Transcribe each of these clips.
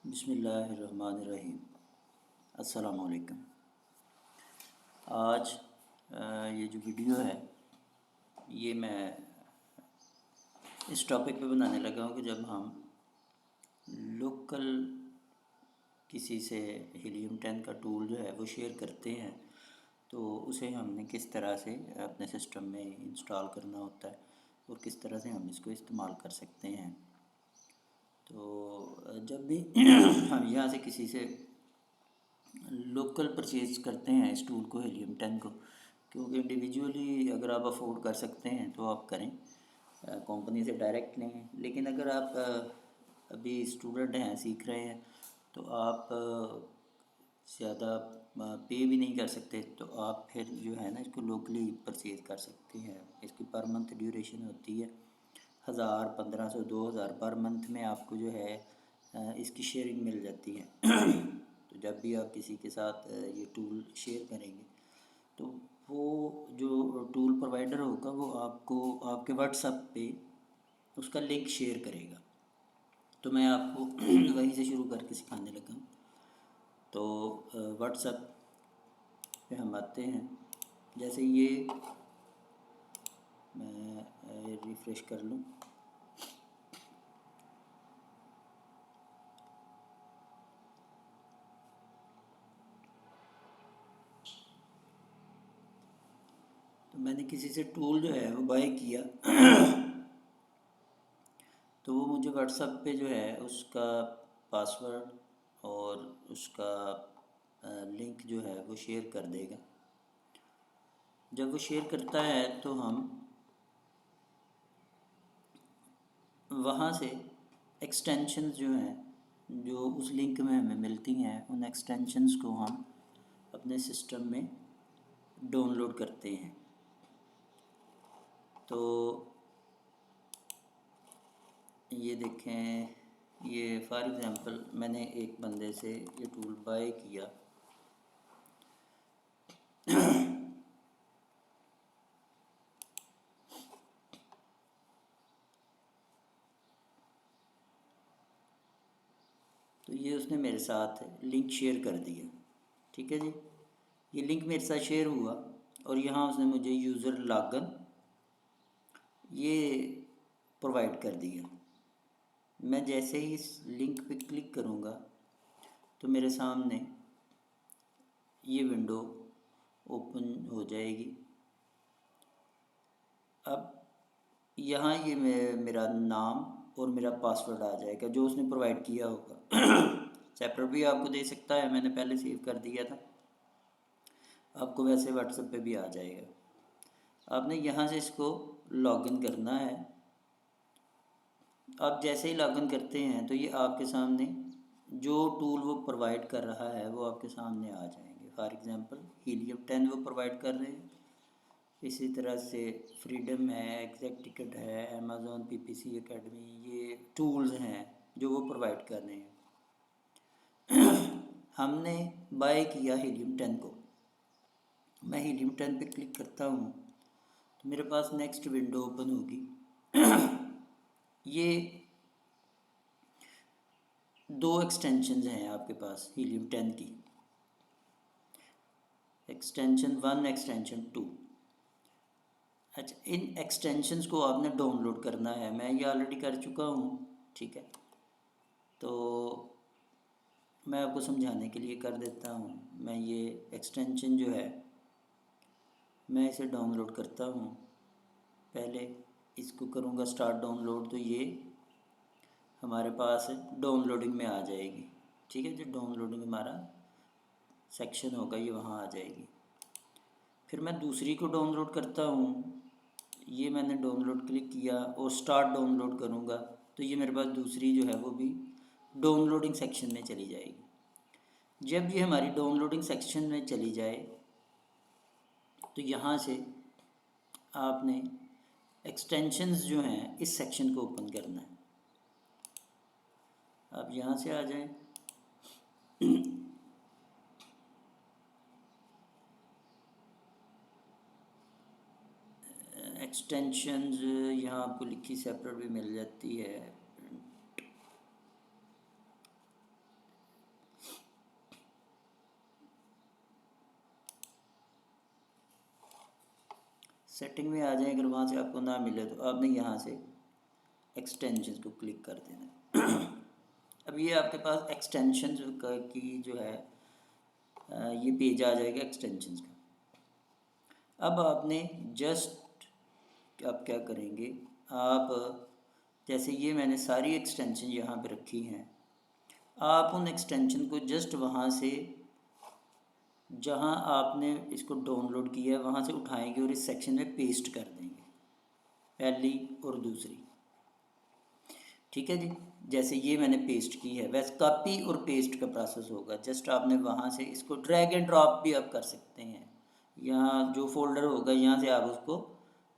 बिस्मिल्लाहिर्रहमानिर्रहीम। अस्सलाम वालेकुम। आज ये जो वीडियो है ये मैं इस टॉपिक पे बनाने लगा हूँ कि जब हम लोकल किसी से हीलियम 10 का टूल जो है वो शेयर करते हैं तो उसे हमने किस तरह से अपने सिस्टम में इंस्टॉल करना होता है और किस तरह से हम इसको इस्तेमाल कर सकते हैं। तो जब भी हम यहाँ से किसी से लोकल परचेज़ करते हैं इस टूल को, हीलियम 10 को, क्योंकि इंडिविजुअली अगर आप अफोर्ड कर सकते हैं तो आप करें, कंपनी से डायरेक्ट लें। लेकिन अगर आप अभी स्टूडेंट हैं, सीख रहे हैं, तो आप ज़्यादा पे भी नहीं कर सकते, तो आप फिर जो है ना इसको लोकली परचेज़ कर सकते हैं। इसकी पर मंथ ड्यूरेशन होती है 1000, 1500, 2000 पर मंथ में आपको जो है इसकी शेयरिंग मिल जाती है। तो जब भी आप किसी के साथ ये टूल शेयर करेंगे तो वो जो टूल प्रोवाइडर होगा वो आपको आपके व्हाट्सएप पे उसका लिंक शेयर करेगा। तो मैं आपको वहीं से शुरू करके सिखाने लगा हूँ। तो व्हाट्सएप पे हम आते हैं। जैसे ये मैं रिफ़्रेश कर लूँ तो मैंने किसी से टूल जो है वो बाय किया तो वो मुझे व्हाट्सएप पे जो है उसका पासवर्ड और उसका लिंक जो है वो शेयर कर देगा। जब वो शेयर करता है तो हम वहाँ से एक्सटेंशंस जो हैं जो उस लिंक में हमें मिलती हैं उन एक्सटेंशंस को हम अपने सिस्टम में डाउनलोड करते हैं। तो ये देखें, ये फॉर एग्ज़ाम्पल मैंने एक बंदे से ये टूल बाय किया। तो ये उसने मेरे साथ लिंक शेयर कर दिया, ठीक है जी। ये लिंक मेरे साथ शेयर हुआ और यहाँ उसने मुझे यूज़र लॉगिन ये प्रोवाइड कर दिया। मैं जैसे ही इस लिंक पे क्लिक करूँगा तो मेरे सामने ये विंडो ओपन हो जाएगी। अब यहाँ ये मेरा नाम और मेरा पासवर्ड आ जाएगा जो उसने प्रोवाइड किया होगा। सेपरेट भी आपको दे सकता है, मैंने पहले सेव कर दिया था। आपको वैसे व्हाट्सएप पे भी आ जाएगा। आपने यहाँ से इसको लॉगिन करना है। आप जैसे ही लॉगिन करते हैं तो ये आपके सामने जो टूल वो प्रोवाइड कर रहा है वो आपके सामने आ जाएंगे। फॉर एग्ज़ाम्पल हीलियम 10 वो प्रोवाइड कर रहे हैं। इसी तरह से फ्रीडम है, एग्जैक्ट टिकट है, अमेज़ॉन पीपीसी एकेडमी, ये टूल्स हैं जो वो प्रोवाइड कर रहे हैं। हमने बाय किया हीलियम 10 को। मैं हीलियम 10 पे क्लिक करता हूँ तो मेरे पास नेक्स्ट विंडो ओपन होगी। ये दो एक्सटेंशंस हैं आपके पास हीलियम 10 की, एक्सटेंशन 1, एक्सटेंशन 2। अच्छा, इन एक्सटेंशंस को आपने डाउनलोड करना है। मैं ये ऑलरेडी कर चुका हूँ, ठीक है। तो मैं आपको समझाने के लिए कर देता हूँ। मैं ये एक्सटेंशन जो है मैं इसे डाउनलोड करता हूँ। पहले इसको करूँगा स्टार्ट डाउनलोड, तो ये हमारे पास डाउनलोडिंग में आ जाएगी, ठीक है। जो डाउनलोडिंग हमारा सेक्शन होगा ये वहाँ आ जाएगी। फिर मैं दूसरी को डाउनलोड करता हूँ। ये मैंने डाउनलोड क्लिक किया और स्टार्ट डाउनलोड करूँगा तो ये मेरे पास दूसरी जो है वो भी डाउनलोडिंग सेक्शन में चली जाएगी। जब ये हमारी डाउनलोडिंग सेक्शन में चली जाए तो यहाँ से आपने एक्सटेंशंस जो हैं इस सेक्शन को ओपन करना है। आप यहाँ से आ जाएं। एक्सटेंशंस यहाँ आपको लिखी सेपरेट भी मिल जाती है। सेटिंग में आ जाए, अगर वहाँ से आपको ना मिले तो आपने यहाँ से एक्सटेंशन को क्लिक कर देना। अब ये आपके पास एक्सटेंशन की जो है ये पेज आ जाएगा एक्सटेंशन का। अब आपने जस्ट आप क्या करेंगे, आप जैसे ये मैंने सारी एक्सटेंशन यहाँ पे रखी हैं, आप उन एक्सटेंशन को जस्ट वहाँ से जहाँ आपने इसको डाउनलोड किया है वहाँ से उठाएंगे और इस सेक्शन में पेस्ट कर देंगे, पहली और दूसरी। ठीक है जी, जैसे ये मैंने पेस्ट की है, वैसे कॉपी और पेस्ट का प्रोसेस होगा। जस्ट आपने वहाँ से इसको ड्रैग एंड ड्रॉप भी आप कर सकते हैं। यहाँ जो फोल्डर होगा यहाँ से आप उसको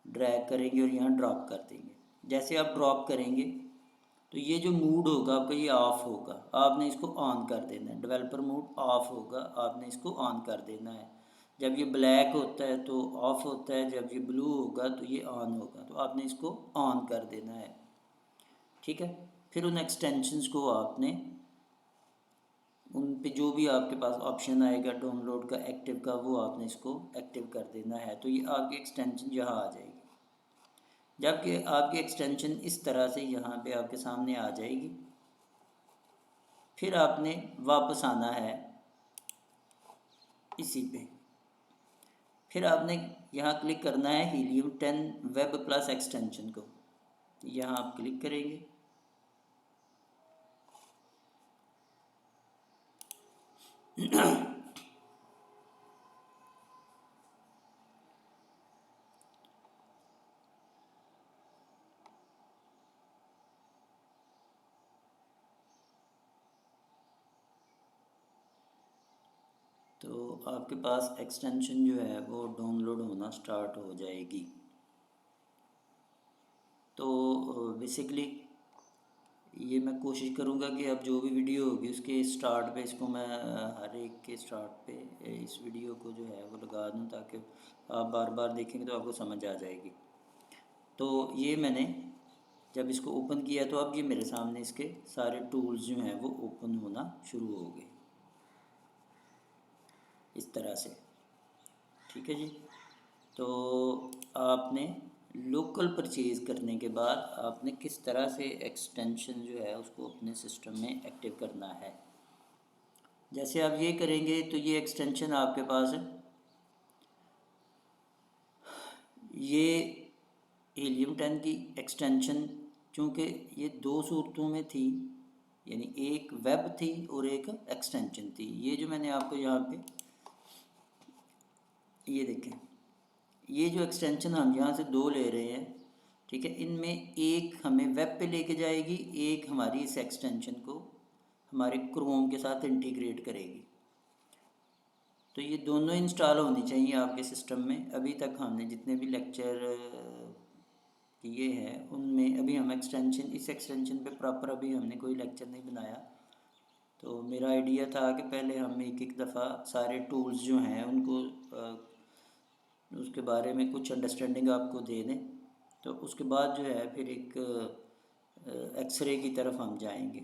ड्रैग करेंगे और यहाँ ड्रॉप कर देंगे। जैसे आप ड्रॉप करेंगे तो ये जो मूड होगा आपका ये ऑफ होगा, आपने इसको ऑन कर देना है। डेवलपर मूड ऑफ होगा, आपने इसको ऑन कर देना है। जब ये ब्लैक होता है तो ऑफ होता है, जब ये ब्लू होगा तो ये ऑन होगा, तो आपने इसको ऑन कर देना है। ठीक है, फिर उन एक्सटेंशंस को आपने उन पे जो भी आपके पास ऑप्शन आएगा डाउनलोड का, एक्टिव का, वो आपने इसको एक्टिव कर देना है। तो ये आपकी एक्सटेंशन यहाँ आ जाएगी। जबकि आपकी एक्सटेंशन इस तरह से यहाँ पे आपके सामने आ जाएगी। फिर आपने वापस आना है इसी पे, फिर आपने यहाँ क्लिक करना है हीलियम 10 वेब प्लस एक्सटेंशन को, यहाँ आप क्लिक करेंगे। तो आपके पास एक्सटेंशन जो है वो डाउनलोड होना स्टार्ट हो जाएगी। तो बेसिकली ये मैं कोशिश करूँगा कि अब जो भी वीडियो होगी उसके स्टार्ट पे इसको मैं हर एक के स्टार्ट पे इस वीडियो को जो है वो लगा दूँ, ताकि आप बार बार देखेंगे तो आपको समझ आ जाएगी। तो ये मैंने जब इसको ओपन किया तो अब ये मेरे सामने इसके सारे टूल्स जो हैं वो ओपन होना शुरू हो गए इस तरह से। ठीक है जी, तो आपने लोकल परचेज़ करने के बाद आपने किस तरह से एक्सटेंशन जो है उसको अपने सिस्टम में एक्टिव करना है। जैसे आप ये करेंगे तो ये एक्सटेंशन आपके पास ये हीलियम 10 की एक्सटेंशन, चूँकि ये दो सूरतों में थी, यानी एक वेब थी और एक एक्सटेंशन थी। ये जो मैंने आपको यहाँ पे ये देखें, ये जो एक्सटेंशन हम यहाँ से दो ले रहे हैं, ठीक है, इनमें एक हमें वेब पे लेके जाएगी, एक हमारी इस एक्सटेंशन को हमारे क्रोम के साथ इंटीग्रेट करेगी। तो ये दोनों इंस्टॉल होनी चाहिए आपके सिस्टम में। अभी तक हमने जितने भी लेक्चर किए हैं उनमें अभी हम इस एक्सटेंशन पे प्रॉपर अभी हमने कोई लेक्चर नहीं बनाया। तो मेरा आइडिया था कि पहले हम एक एक दफ़ा सारे टूल्स जो हैं उनको उसके बारे में कुछ अंडरस्टैंडिंग आपको दे दें, तो उसके बाद जो है फिर एक एक्सरे की तरफ हम जाएंगे।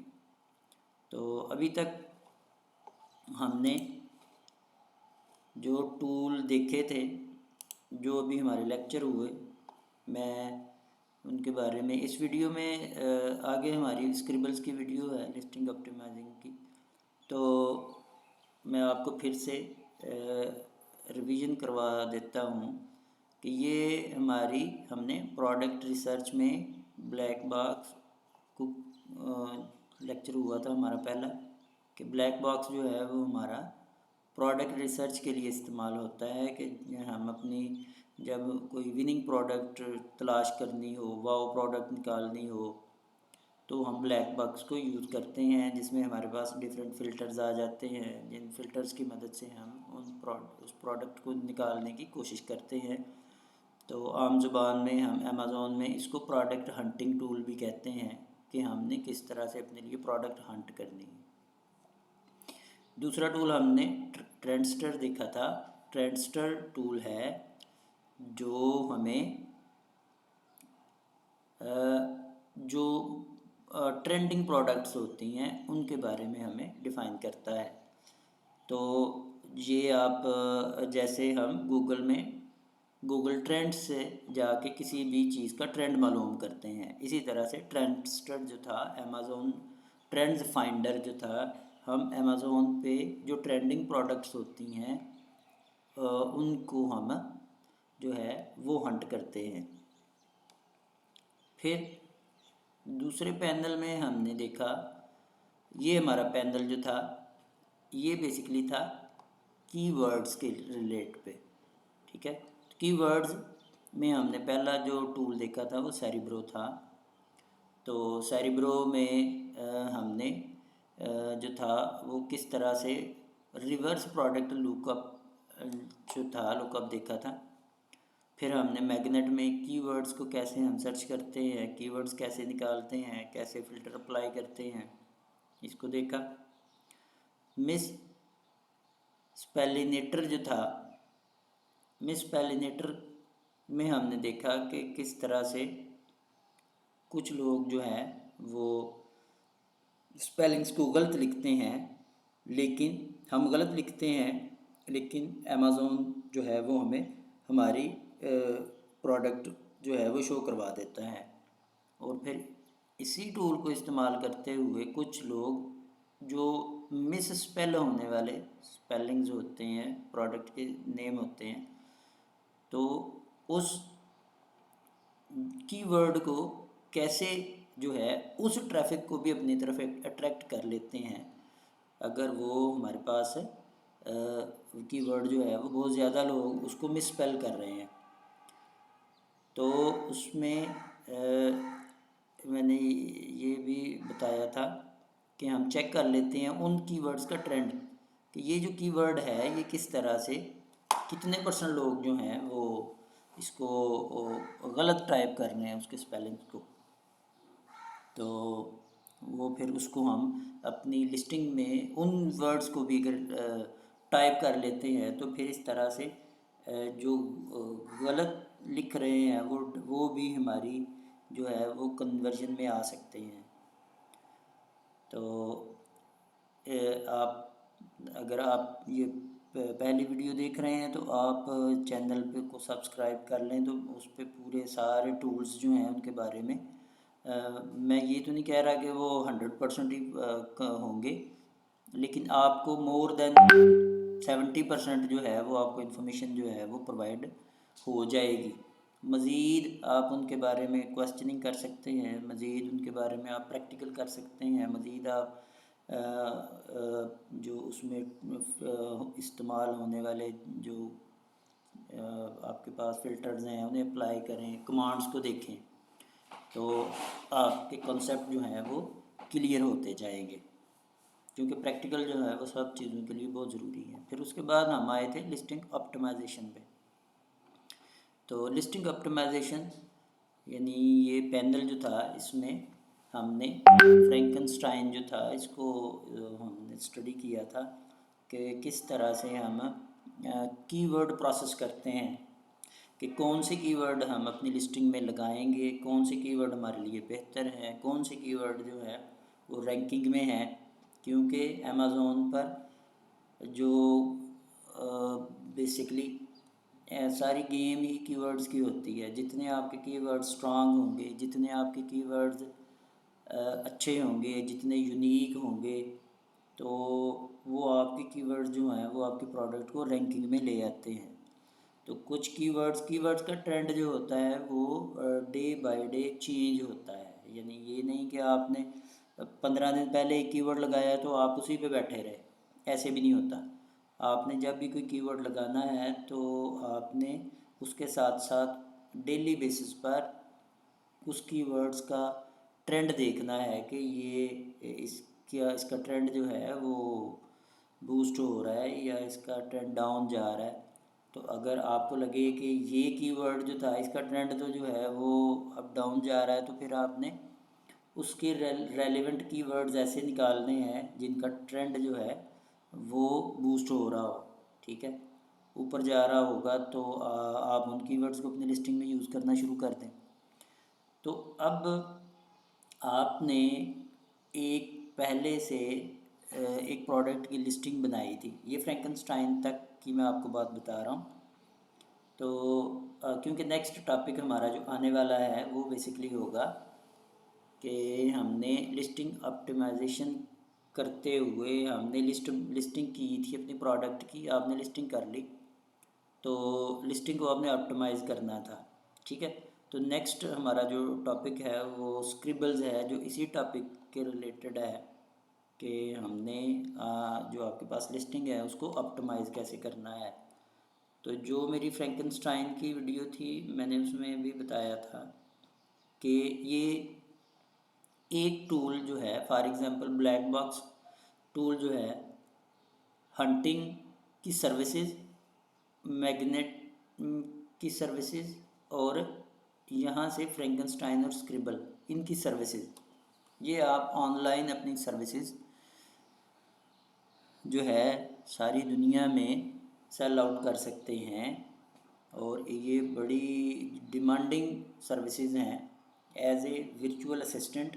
तो अभी तक हमने जो टूल देखे थे, जो अभी हमारे लेक्चर हुए, मैं उनके बारे में इस वीडियो में आगे हमारी स्क्रिबल्स की वीडियो है लिस्टिंग ऑप्टिमाइजिंग की, तो मैं आपको फिर से रिवीजन करवा देता हूँ कि ये हमारी हमने प्रोडक्ट रिसर्च में ब्लैक बॉक्स को लेक्चर हुआ था हमारा पहला, कि ब्लैक बॉक्स जो है वो हमारा प्रोडक्ट रिसर्च के लिए इस्तेमाल होता है। कि हम अपनी जब कोई विनिंग प्रोडक्ट तलाश करनी हो, वाओ प्रोडक्ट निकालनी हो, तो हम ब्लैक बॉक्स को यूज़ करते हैं, जिसमें हमारे पास डिफरेंट फ़िल्टर्स आ जाते हैं, जिन फ़िल्टर्स की मदद से हम उस प्रोडक्ट को निकालने की कोशिश करते हैं। तो आम ज़ुबान में हम अमेज़ोन में इसको प्रोडक्ट हंटिंग टूल भी कहते हैं, कि हमने किस तरह से अपने लिए प्रोडक्ट हंट करनी है। दूसरा टूल हमने ट्रेंडस्टर देखा था। ट्रेंडस्टर टूल है जो हमें जो ट्रेंडिंग प्रोडक्ट्स होती हैं उनके बारे में हमें डिफ़ाइन करता है। तो ये आप जैसे हम गूगल में गूगल ट्रेंड्स से जाके किसी भी चीज़ का ट्रेंड मालूम करते हैं। इसी तरह से ट्रेंडस्टर जो था, अमेज़ोन ट्रेंड्स फाइंडर जो था, हम अमेज़ोन पे जो ट्रेंडिंग प्रोडक्ट्स होती हैं उनको हम जो है वो हंट करते हैं। फिर दूसरे पैनल में हमने देखा, ये हमारा पैनल जो था ये बेसिकली था कीवर्ड्स के रिलेट पे, ठीक है। कीवर्ड्स में हमने पहला जो टूल देखा था वो सेरिब्रो था। तो सेरिब्रो में हमने जो था वो किस तरह से रिवर्स प्रोडक्ट लुकअप जो था लुकअप देखा था। फिर हमने मैग्नेट में कीवर्ड्स को कैसे हम सर्च करते हैं, कीवर्ड्स कैसे निकालते हैं, कैसे फ़िल्टर अप्लाई करते हैं, इसको देखा। मिस स्पेलिनेटर जो था, मिस स्पेलिनेटर में हमने देखा कि किस तरह से कुछ लोग जो हैं वो स्पेलिंग्स को गलत लिखते हैं, लेकिन हम गलत लिखते हैं लेकिन अमेज़ोन जो है वो हमें हमारी प्रोडक्ट जो है वो शो करवा देता है। और फिर इसी टूल को इस्तेमाल करते हुए कुछ लोग जो मिस स्पेल होने वाले स्पेलिंग्स होते हैं, प्रोडक्ट के नेम होते हैं, तो उस कीवर्ड को कैसे जो है उस ट्रैफिक को भी अपनी तरफ अट्रैक्ट कर लेते हैं। अगर वो हमारे पास कीवर्ड जो है वो बहुत ज़्यादा लोग उसको मिसस्पेल कर रहे हैं, तो उसमें मैंने ये भी बताया था कि हम चेक कर लेते हैं उन कीवर्ड्स का ट्रेंड, कि ये जो कीवर्ड है ये किस तरह से कितने % लोग जो हैं वो इसको गलत टाइप कर रहे हैं उसके स्पेलिंग को। तो वो फिर उसको हम अपनी लिस्टिंग में उन वर्ड्स को भी अगर टाइप कर लेते हैं तो फिर इस तरह से जो गलत लिख रहे हैं वो भी हमारी जो है वो कन्वर्जन में आ सकते हैं। तो आप अगर आप ये पहली वीडियो देख रहे हैं तो आप चैनल पे को सब्सक्राइब कर लें, तो उस पर पूरे सारे टूल्स जो हैं उनके बारे में मैं ये तो नहीं कह रहा कि वो 100% ही होंगे, लेकिन आपको मोर देन 70% जो है वो आपको इन्फॉर्मेशन जो है वो प्रोवाइड हो जाएगी। मज़ीद आप उनके बारे में क्वेश्चनिंग कर सकते हैं, मज़ीद उनके बारे में आप प्रैक्टिकल कर सकते हैं, मज़ीद आप जो उसमें इस्तेमाल होने वाले जो आपके पास फ़िल्टर्स हैं उन्हें अप्लाई करें, कमांड्स को देखें, तो आपके कॉन्सेप्ट जो हैं वो क्लियर होते जाएंगे, क्योंकि प्रैक्टिकल जो है वो सब चीज़ों के लिए बहुत ज़रूरी है। फिर उसके बाद हम आए थे लिस्टिंग ऑप्टिमाइजेशन पे। तो लिस्टिंग ऑप्टिमाइजेशन यानी ये पैनल जो था इसमें हमने फ्रैंकनस्टाइन जो था इसको हमने स्टडी किया था कि किस तरह से हम कीवर्ड प्रोसेस करते हैं, कि कौन से कीवर्ड हम अपनी लिस्टिंग में लगाएंगे, कौन से कीवर्ड हमारे लिए बेहतर हैं, कौन से कीवर्ड जो है वो रैंकिंग में हैं। क्योंकि अमेज़ोन पर जो बेसिकली सारी गेम ही कीवर्ड्स की होती है। जितने आपके कीवर्ड्स स्ट्रांग होंगे, जितने आपके कीवर्ड्स अच्छे होंगे, जितने यूनिक होंगे, तो वो आपके कीवर्ड्स जो हैं वो आपके प्रोडक्ट को रैंकिंग में ले आते हैं। तो कुछ कीवर्ड्स का ट्रेंड जो होता है वो डे बाय डे चेंज होता है। यानी ये नहीं कि आपने 15 दिन पहले एक कीवर्ड लगाया तो आप उसी पे बैठे रहे, ऐसे भी नहीं होता। आपने जब भी कोई कीवर्ड लगाना है तो आपने उसके साथ साथ डेली बेसिस पर उस कीवर्ड्स का ट्रेंड देखना है कि ये इसका ट्रेंड जो है वो बूस्ट हो रहा है या इसका ट्रेंड डाउन जा रहा है। तो अगर आपको लगे कि ये कीवर्ड जो था इसका ट्रेंड तो जो है वो अब डाउन जा रहा है, तो फिर आपने उसके रेलेवेंट कीवर्ड्स ऐसे निकालने हैं जिनका ट्रेंड जो है वो बूस्ट हो रहा हो, ठीक है, ऊपर जा रहा होगा, तो आप उन कीवर्ड्स को अपनी लिस्टिंग में यूज़ करना शुरू कर दें। तो अब आपने एक पहले से एक प्रोडक्ट की लिस्टिंग बनाई थी, ये फ्रैंकनस्टाइन तक की मैं आपको बात बता रहा हूँ। तो क्योंकि नेक्स्ट टॉपिक हमारा जो आने वाला है वो बेसिकली होगा कि हमने लिस्टिंग ऑप्टिमाइजेशन करते हुए हमने लिस्टिंग की थी अपनी प्रोडक्ट की, आपने लिस्टिंग कर ली तो लिस्टिंग को आपने ऑप्टिमाइज़ करना था, ठीक है। तो नेक्स्ट हमारा जो टॉपिक है वो स्क्रिबल्स है, जो इसी टॉपिक के रिलेटेड है कि हमने जो आपके पास लिस्टिंग है उसको ऑप्टिमाइज़ कैसे करना है। तो जो मेरी फ्रैंकनस्टाइन की वीडियो थी मैंने उसमें भी बताया था कि ये एक टूल जो है, for example black box tool जो है हंटिंग की सर्विसेज, मैग्नेट की सर्विसेज और यहाँ से फ्रैंकनस्टाइन और स्क्रिबल इनकी सर्विसेज, ये आप ऑनलाइन अपनी सर्विसेज जो है सारी दुनिया में सेल आउट कर सकते हैं। और ये बड़ी डिमांडिंग सर्विसेज हैं। एज ए वर्चुअल असिस्टेंट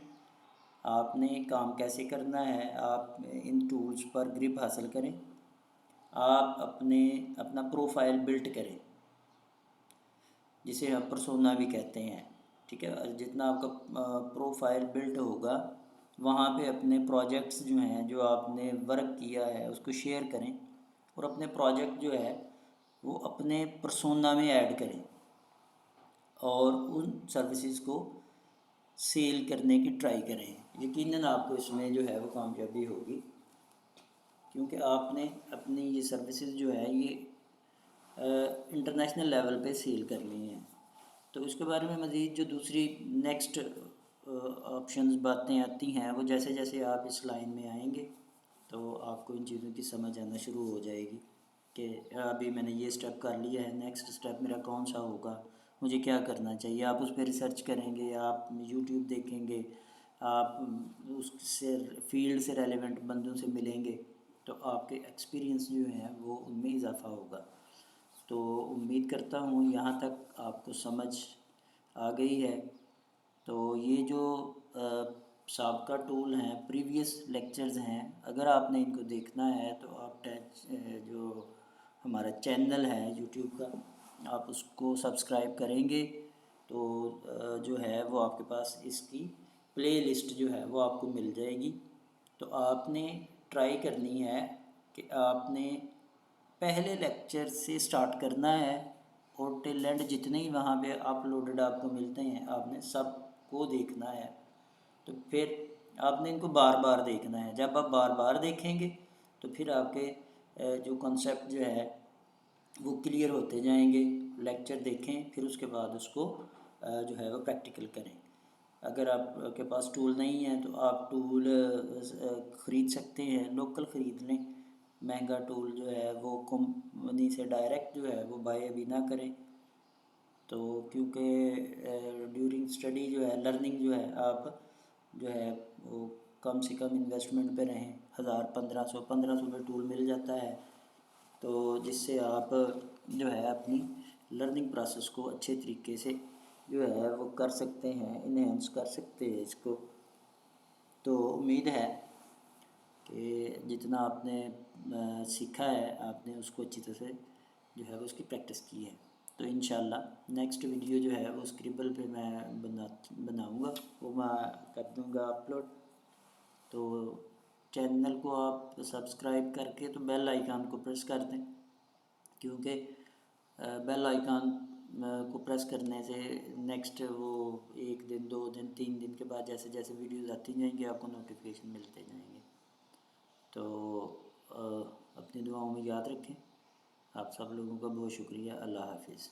आपने काम कैसे करना है, आप इन टूल्स पर ग्रिप हासिल करें, आप अपना प्रोफाइल बिल्ड करें जिसे हम पर्सोना भी कहते हैं, ठीक है। जितना आपका प्रोफाइल बिल्ड होगा वहाँ पे अपने प्रोजेक्ट्स जो हैं, जो आपने वर्क किया है उसको शेयर करें और अपने प्रोजेक्ट जो है वो अपने पर्सोना में ऐड करें और उन सर्विसेज को सेल करने की ट्राई करें। यकीनन आपको इसमें जो है वो कामयाबी होगी, क्योंकि आपने अपनी ये सर्विसेज जो है ये इंटरनेशनल लेवल पे सेल करनी है। तो उसके बारे में मज़ीद जो दूसरी नेक्स्ट ऑप्शंस बातें आती हैं वो जैसे जैसे आप इस लाइन में आएंगे तो आपको इन चीज़ों की समझ आना शुरू हो जाएगी कि अभी मैंने ये स्टेप कर लिया है, नेक्स्ट स्टेप मेरा कौन सा होगा, मुझे क्या करना चाहिए। आप उस पर रिसर्च करेंगे, आप यूट्यूब देखेंगे, आप उससे फील्ड से रेलेवेंट बंदों से मिलेंगे तो आपके एक्सपीरियंस जो हैं वो उनमें इजाफ़ा होगा। तो उम्मीद करता हूँ यहाँ तक आपको समझ आ गई है। तो ये जो साबका टूल हैं, प्रीवियस लेक्चर्स हैं, अगर आपने इनको देखना है तो आप जो हमारा चैनल है यूट्यूब का आप उसको सब्सक्राइब करेंगे तो जो है वो आपके पास इसकी प्लेलिस्ट जो है वो आपको मिल जाएगी। तो आपने ट्राई करनी है कि आपने पहले लेक्चर से स्टार्ट करना है और टिल एंड जितने ही वहाँ पे अपलोडेड आपको मिलते हैं आपने सब को देखना है। तो फिर आपने इनको बार बार देखना है। जब आप बार बार देखेंगे तो फिर आपके जो कॉन्सेप्ट जो है वो क्लियर होते जाएंगे। लेक्चर देखें फिर उसके बाद उसको जो है वो प्रैक्टिकल करें। अगर आपके पास टूल नहीं है तो आप टूल ख़रीद सकते हैं, लोकल ख़रीद लें। महंगा टूल जो है वो कंपनी से डायरेक्ट जो है वो बाय अभी ना करें। तो क्योंकि ड्यूरिंग स्टडी जो है लर्निंग जो है आप जो है वो कम से कम इन्वेस्टमेंट पे रहें। 1500 में टूल मिल जाता है तो जिससे आप जो है अपनी लर्निंग प्रोसेस को अच्छे तरीके से जो है वो कर सकते हैं, इन्हेंस कर सकते हैं इसको। तो उम्मीद है कि जितना आपने सीखा है आपने उसको अच्छी तरह से जो है वो उसकी प्रैक्टिस की है। तो इंशाल्लाह नेक्स्ट वीडियो जो है वो स्क्रिबल पे मैं बनाऊँगा, वो मैं कर दूँगा अपलोड। तो चैनल को आप सब्सक्राइब करके तो बेल आइकन को प्रेस कर दें, क्योंकि बेल आइकन को प्रेस करने से नेक्स्ट वो 1 दिन 2 दिन 3 दिन के बाद जैसे जैसे वीडियोज़ आती जाएंगी आपको नोटिफिकेशन मिलते जाएंगे। तो अपनी दुआओं में याद रखें। आप सब लोगों का बहुत शुक्रिया। अल्लाह हाफिज़।